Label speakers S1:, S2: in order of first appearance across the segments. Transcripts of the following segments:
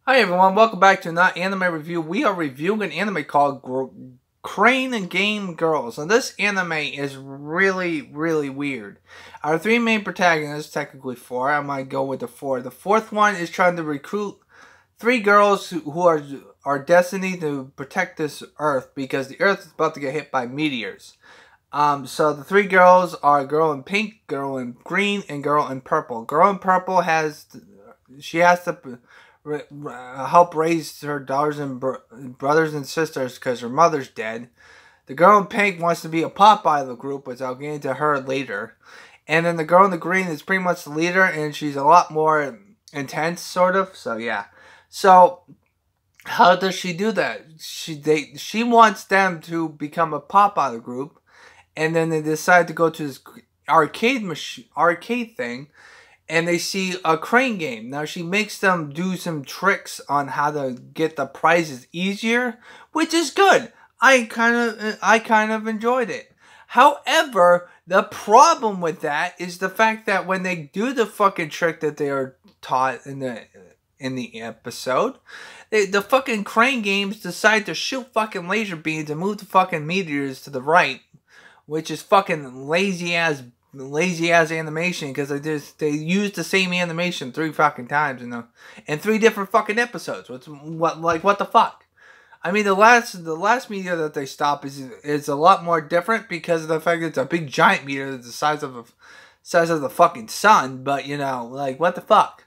S1: Hi everyone, welcome back to another anime review. We are reviewing an anime called Crane and Game Girls. And this anime is really weird. Our three main protagonists, technically four, I might go with the four. The fourth one is trying to recruit three girls who are destined to protect this Earth because the Earth is about to get hit by meteors. So the three girls are girl in pink, girl in green, and girl in purple. Girl in purple has to help raise her daughters and brothers and sisters because her mother's dead. The girl in pink wants to be a pop idol group, which I'll get into her later. And then the girl in the green is pretty much the leader, and she's a lot more intense, sort of. So yeah. So how does she do that? She wants them to become a pop idol group, and then they decide to go to this arcade thing, and they see a crane game. Now she makes them do some tricks on how to get the prizes easier, which is good. I kind of enjoyed it. However, the problem with that is the fact that when they do the fucking trick that they are taught in the episode, the fucking crane games decide to shoot fucking laser beams and move the fucking meteors to the right, which is fucking lazy ass animation because they used the same animation 3 fucking times in 3 different fucking episodes. What the fuck? I mean, the last meteor that they stop is a lot more different because of the fact that it's a big giant meteor that's the size of the fucking sun. But what the fuck?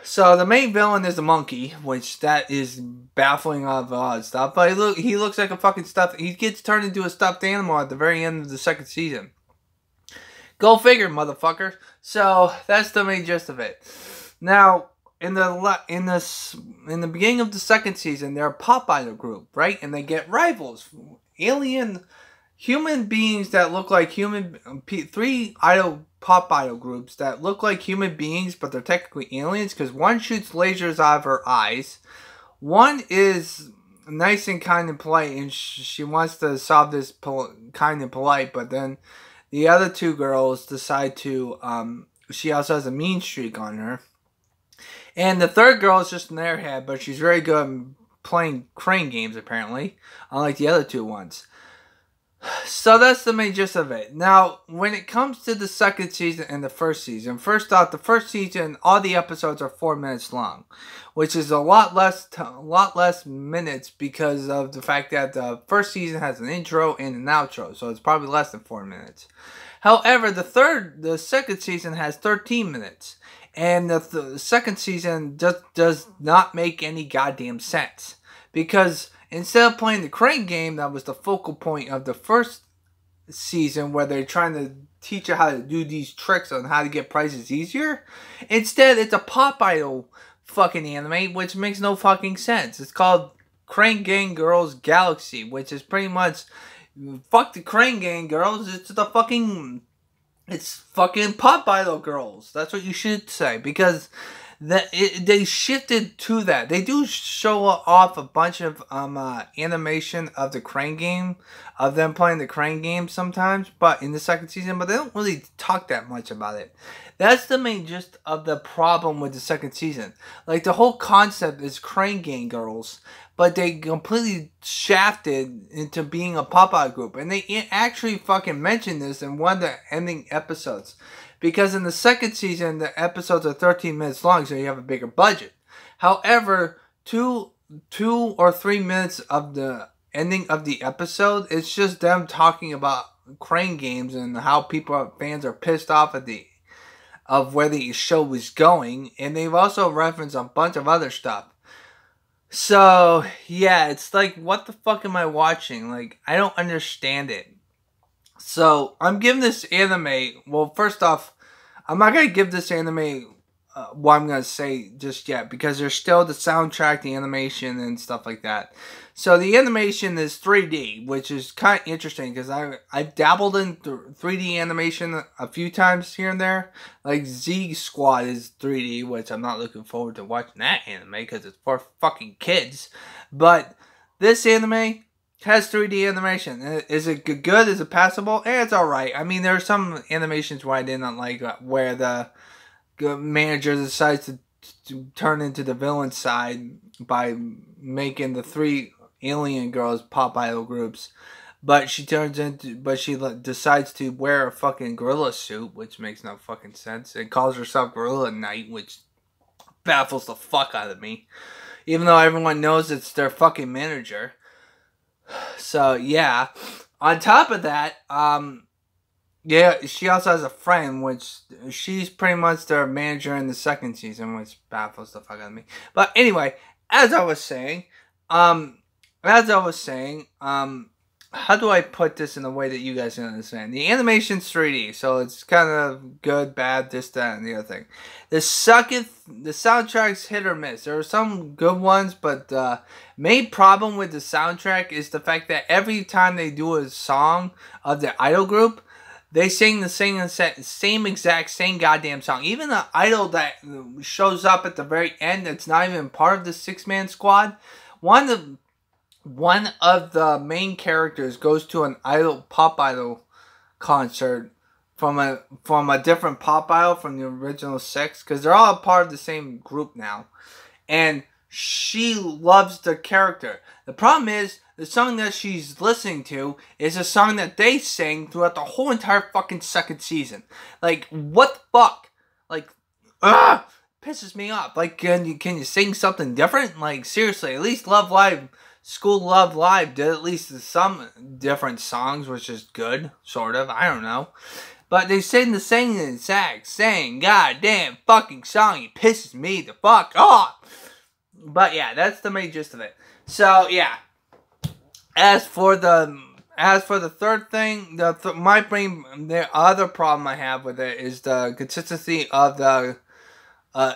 S1: So the main villain is the monkey, which that is baffling of stuff. But he looks like a fucking stuffed. He gets turned into a stuffed animal at the very end of the second season. Go figure, motherfucker. So that's the main gist of it. Now, in the beginning of the second season, they're a pop idol group, right? And they get rivals, human beings that look like three pop idol groups that look like human beings, but they're technically aliens because one shoots lasers out of her eyes. One is nice and kind and polite, and she wants to solve this kind and polite, but then the other two girls decide to, she also has a mean streak on her. And the third girl is just an airhead, but she's very good at playing crane games, apparently, unlike the other two ones. So that's the main gist of it. Now, when it comes to the second season and the first season, first off, the first season, all the episodes are 4 minutes long, which is a lot less minutes because of the fact that the first season has an intro and an outro, so it's probably less than 4 minutes. However, the second season has 13 minutes, and the second season just does not make any goddamn sense because instead of playing the crane game that was the focal point of the first season where they're trying to teach you how to do these tricks on how to get prizes easier, instead it's a pop idol fucking anime, which makes no fucking sense. It's called Crane Gang Girls Galaxy, which is pretty much, fuck the Crane Gang Girls, it's fucking pop idol girls. That's what you should say, because they shifted to that. They do show off a bunch of animation of the crane game, of them playing the crane game sometimes, but in the second season, but they don't really talk that much about it. That's the main gist of the problem with the second season. Like, the whole concept is crane game girls, but they completely shafted into being a pop-out group. And they actually fucking mentioned this in one of the ending episodes. Because in the second season, the episodes are 13 minutes long, so you have a bigger budget. However, 2 or 3 minutes of the ending of the episode, it's just them talking about crane games and how fans are pissed off of where the show was going. And they've also referenced a bunch of other stuff. So, yeah, it's like, what the fuck am I watching? Like, I don't understand it. So, I'm giving this anime, well, first off, I'm not going to give this anime what I'm going to say just yet, because there's still the soundtrack, the animation, and stuff like that. So, the animation is 3D, which is kind of interesting, because I've dabbled in 3D animation a few times here and there. Like, Z Squad is 3D, which I'm not looking forward to watching that anime, because it's for fucking kids. But this anime has 3D animation. Is it good? Is it passable? It's alright. I mean, there are some animations where I did not like, where the manager decides to turned into the villain side by making the 3 alien girls pop idol groups. But she decides to wear a fucking gorilla suit, which makes no fucking sense, and calls herself Gorilla Knight, which baffles the fuck out of me. Even though everyone knows it's their fucking manager. So, yeah. On top of that, yeah, she also has a friend, which she's pretty much their manager in the 2nd season, which baffles the fuck out of me. But anyway, as I was saying, how do I put this in a way that you guys can understand? The animation's 3D, so it's kind of good, bad, this, that, and the other thing. The soundtrack's hit or miss. There are some good ones, but the main problem with the soundtrack is the fact that every time they do a song of the idol group, they sing the same goddamn song. Even the idol that shows up at the very end that's not even part of the 6-man squad, one of the main characters goes to an pop idol concert from a different pop idol from the original 6, because they're all a part of the same group now, and she loves the character. The problem is the song that she's listening to is a song that they sing throughout the whole entire fucking 2nd season. Like, what the fuck? Like, pisses me off. Like, can you sing something different? Like, seriously, at least Love Live. School Love Live did at least some different songs, which is good, sort of. I don't know. But they sing the same goddamn fucking song. It pisses me the fuck off. But yeah, that's the main gist of it. So yeah. As for the third thing, the other problem I have with it is the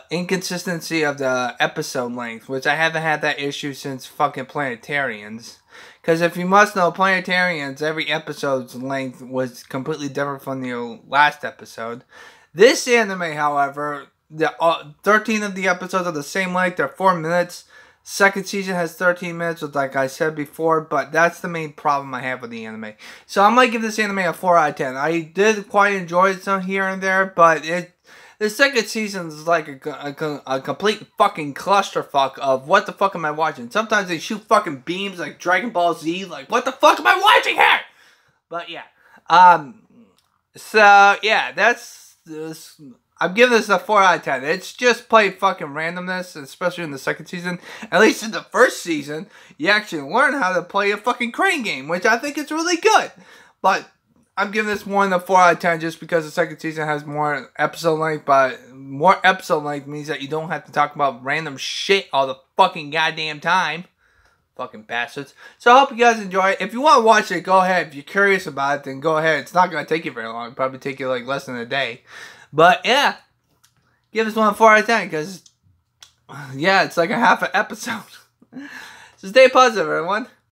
S1: inconsistency of the episode length, which I haven't had that issue since fucking Planetarians. Because if you must know, Planetarians, every episode's length was completely different from the last episode. This anime, however, 13 of the episodes are the same length. They're 4 minutes. 2nd season has 13 minutes, like I said before, but that's the main problem I have with the anime. So I'm going to give this anime a 4 out of 10. I did quite enjoy it some here and there, but the 2nd season is like a complete fucking clusterfuck of what the fuck am I watching. Sometimes they shoot fucking beams like Dragon Ball Z, like what the fuck am I watching here? But yeah. So yeah, that's this. I'm giving this a 4 out of 10. It's just plain fucking randomness, especially in the 2nd season. At least in the 1st season, you actually learn how to play a fucking crane game, which I think is really good. But I'm giving this one a 4 out of 10 just because the 2nd season has more episode length, but more episode length means that you don't have to talk about random shit all the fucking goddamn time. Fucking bastards. So I hope you guys enjoy it. If you want to watch it, go ahead. If you're curious about it, then go ahead. It's not going to take you very long. It'll probably take you like less than a day. But yeah, give this one a 4 out of 10 because, yeah, it's like a half an episode. So stay positive, everyone.